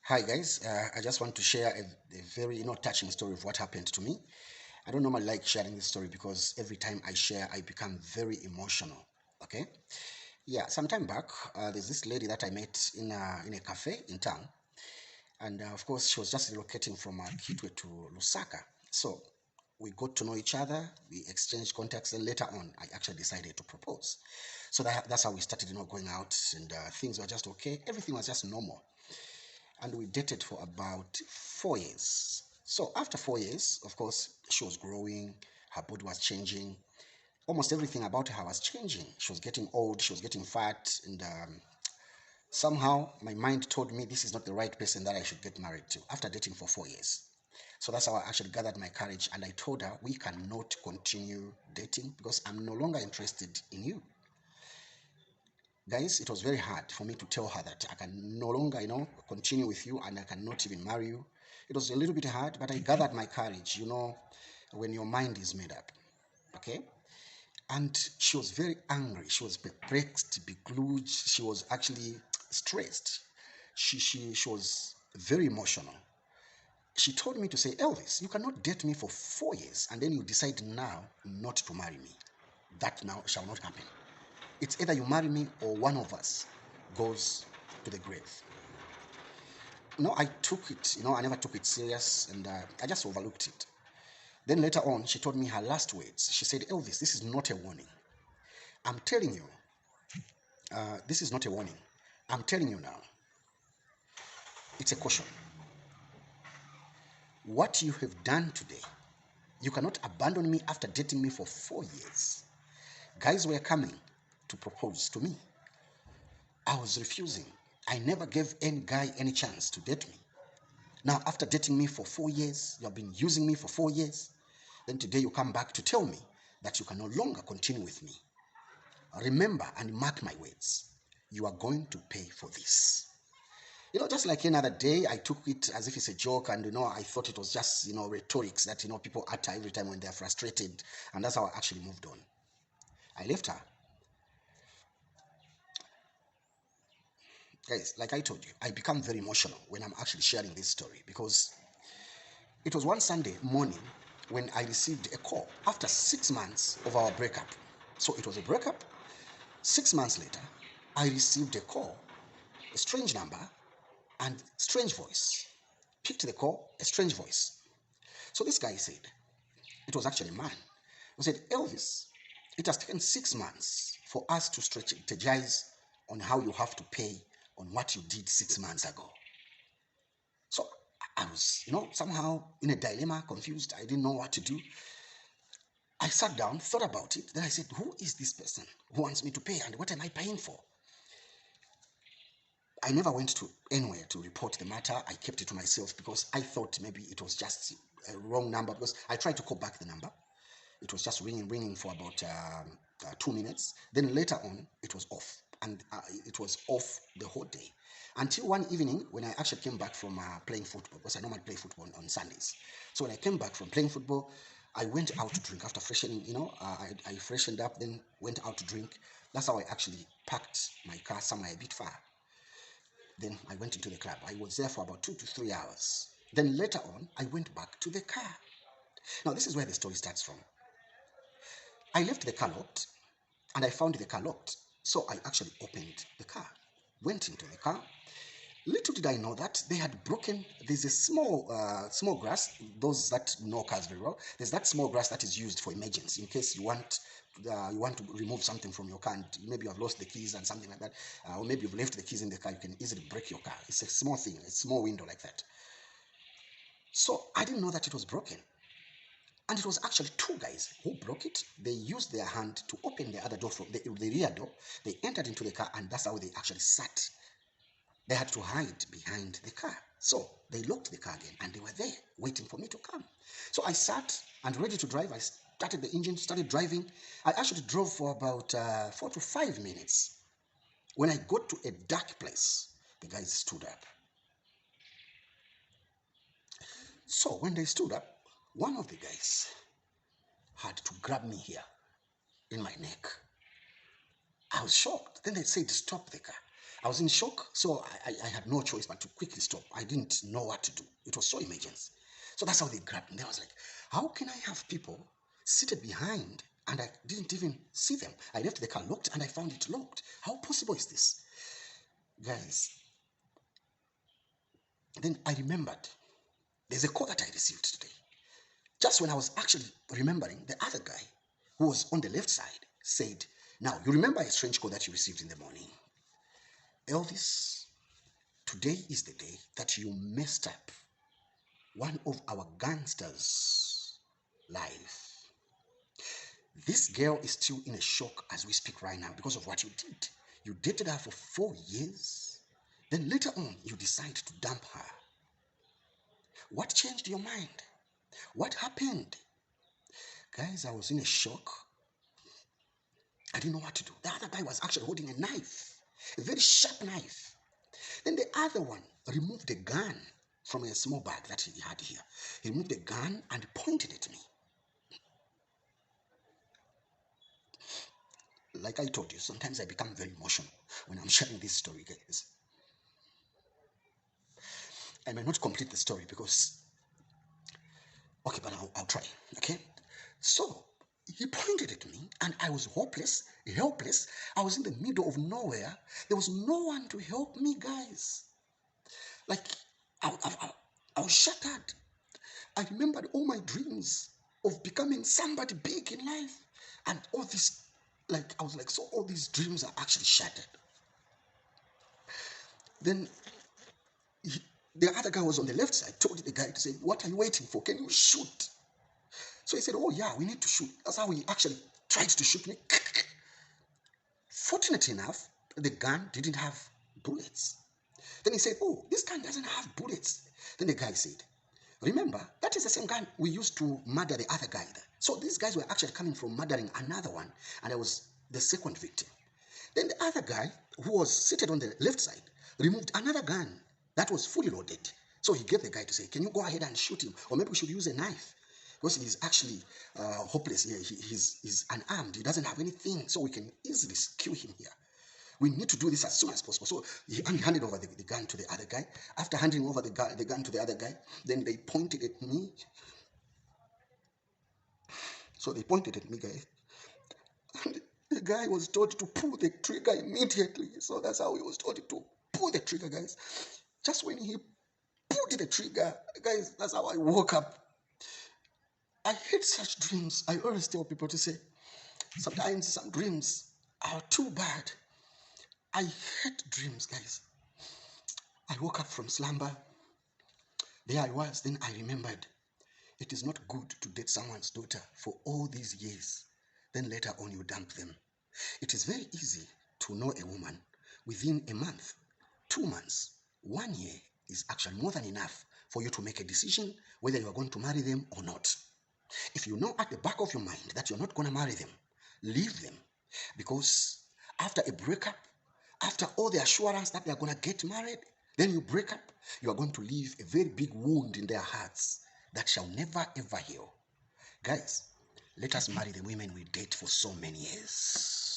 Hi guys, I just want to share a very touching story of what happened to me. I don't normally like sharing this story because every time I share, I become very emotional. Okay, yeah. Some time back, there's this lady that I met in a cafe in town, and of course, she was just relocating from Kitwe to Lusaka. So we got to know each other, we exchanged contacts, and later on, I actually decided to propose. So that's how we started, going out, and things were just okay. Everything was just normal, and we dated for about 4 years. So after 4 years, of course, she was growing, her body was changing, almost everything about her was changing. She was getting old, she was getting fat, and somehow my mind told me this is not the right person that I should get married to after dating for 4 years. So that's how I actually gathered my courage and I told her we cannot continue dating because I'm no longer interested in you. Guys, it was very hard for me to tell her that I can no longer, continue with you and I cannot even marry you. It was a little bit hard, but I gathered my courage, when your mind is made up. Okay? And she was very angry. She was perplexed, beglued. She was actually stressed. She was very emotional. She told me to say, Elvis, you cannot date me for 4 years and then you decide now not to marry me. That now shall not happen. It's either you marry me or one of us goes to the grave. I took it, I never took it serious and I just overlooked it. Then later on, she told me her last words. She said, Elvis, this is not a warning. I'm telling you, this is not a warning. I'm telling you now, it's a caution. What you have done today, you cannot abandon me after dating me for 4 years. Guys were coming to propose to me. I was refusing. I never gave any guy any chance to date me. Now, after dating me for 4 years, you have been using me for 4 years, then today you come back to tell me that you can no longer continue with me. Remember and mark my words. You are going to pay for this. Just like any other day, I took it as if it's a joke, and I thought it was just rhetorics that people utter every time when they're frustrated, and that's how I actually moved on. I left her. Guys, like I told you, I become very emotional when I'm actually sharing this story because it was one Sunday morning when I received a call after 6 months of our breakup. So it was a breakup. 6 months later, I received a call, a strange number, and strange voice. Picked the call, a strange voice. So this guy said, it was actually a man, who said, Elvis, it has taken 6 months for us to strategize on how you have to pay on what you did 6 months ago. So I was, somehow in a dilemma, confused. I didn't know what to do. I sat down, thought about it. Then I said, who is this person who wants me to pay and what am I paying for? I never went to anywhere to report the matter. I kept it to myself because I thought maybe it was just a wrong number because I tried to call back the number. It was just ringing for about 2 minutes. Then later on, it was off. And it was off the whole day. Until one evening when I actually came back from playing football, because I normally play football on Sundays. So when I came back from playing football, I went out to drink after freshening, I freshened up, then went out to drink. That's how I actually parked my car somewhere a bit far. Then I went into the club. I was there for about 2 to 3 hours. Then later on, I went back to the car. Now, this is where the story starts from. I left the car locked and I found the car locked. So I actually opened the car, went into the car. Little did I know that they had broken. There's a small grass. Those that know cars very well. There's that small grass that is used for emergency in case you want to remove something from your car and maybe you have lost the keys and something like that, or maybe you've left the keys in the car. You can easily break your car. It's a small thing, a small window like that. So I didn't know that it was broken. And it was actually two guys who broke it. They used their hand to open the other door from the rear door. They entered into the car, and that's how they actually sat. They had to hide behind the car. So they locked the car again, and they were there waiting for me to come. So I sat and ready to drive. I started the engine, started driving. I actually drove for about 4 to 5 minutes. When I got to a dark place, the guys stood up. So when they stood up, one of the guys had to grab me here in my neck. I was shocked. Then they said, stop the car. I was in shock, so I had no choice but to quickly stop. I didn't know what to do. It was so emergency. So that's how they grabbed me. I was like, how can I have people seated behind and I didn't even see them? I left the car locked and I found it locked. How possible is this? Guys, then I remembered there's a call that I received today. Just when I was actually remembering, the other guy who was on the left side said, now, you remember a strange call that you received in the morning? Elvis, today is the day that you messed up one of our gangsters' life. This girl is still in a shock as we speak right now because of what you did. You dated her for 4 years. Then later on, you decide to dump her. What changed your mind? What happened? Guys, I was in a shock. I didn't know what to do. The other guy was actually holding a knife, a very sharp knife. Then the other one removed a gun from a small bag that he had here. He removed the gun and pointed at me. Like I told you, sometimes I become very emotional when I'm sharing this story, guys. I may not complete the story because, okay, but I'll try, okay? So, he pointed at me and I was hopeless, helpless. I was in the middle of nowhere. There was no one to help me, guys. Like, I was shattered. I remembered all my dreams of becoming somebody big in life. And all this, like, I was like, so all these dreams are actually shattered. Then the other guy was on the left side, told the guy to say, what are you waiting for? Can you shoot? So he said, oh yeah, we need to shoot. That's how he actually tried to shoot me. Fortunately enough, the gun didn't have bullets. Then he said, oh, this gun doesn't have bullets. Then the guy said, remember, that is the same gun we used to murder the other guy. So these guys were actually coming from murdering another one, and I was the second victim. Then the other guy, who was seated on the left side, removed another gun that was fully loaded. So he gave the guy to say, can you go ahead and shoot him? Or maybe we should use a knife. Because he's actually hopeless here. He's unarmed. He doesn't have anything. So we can easily kill him here. We need to do this as soon as possible. So he handed over the gun to the other guy. After handing over the gun to the other guy, then they pointed at me. So they pointed at me, guys. And the guy was told to pull the trigger immediately. So that's how he was told to pull the trigger, guys. Just when he pulled the trigger, guys, that's how I woke up. I hate such dreams. I always tell people to say, sometimes some dreams are too bad. I hate dreams, guys. I woke up from slumber. There I was. Then I remembered it is not good to date someone's daughter for all these years. Then later on you dump them. It is very easy to know a woman within a month, 2 months, 1 year is actually more than enough for you to make a decision whether you are going to marry them or not. If you know at the back of your mind that you're not going to marry them, leave them. Because after a breakup, after all the assurance that they're going to get married, then you break up, you are going to leave a very big wound in their hearts that shall never ever heal. Guys, let us marry the women we date for so many years.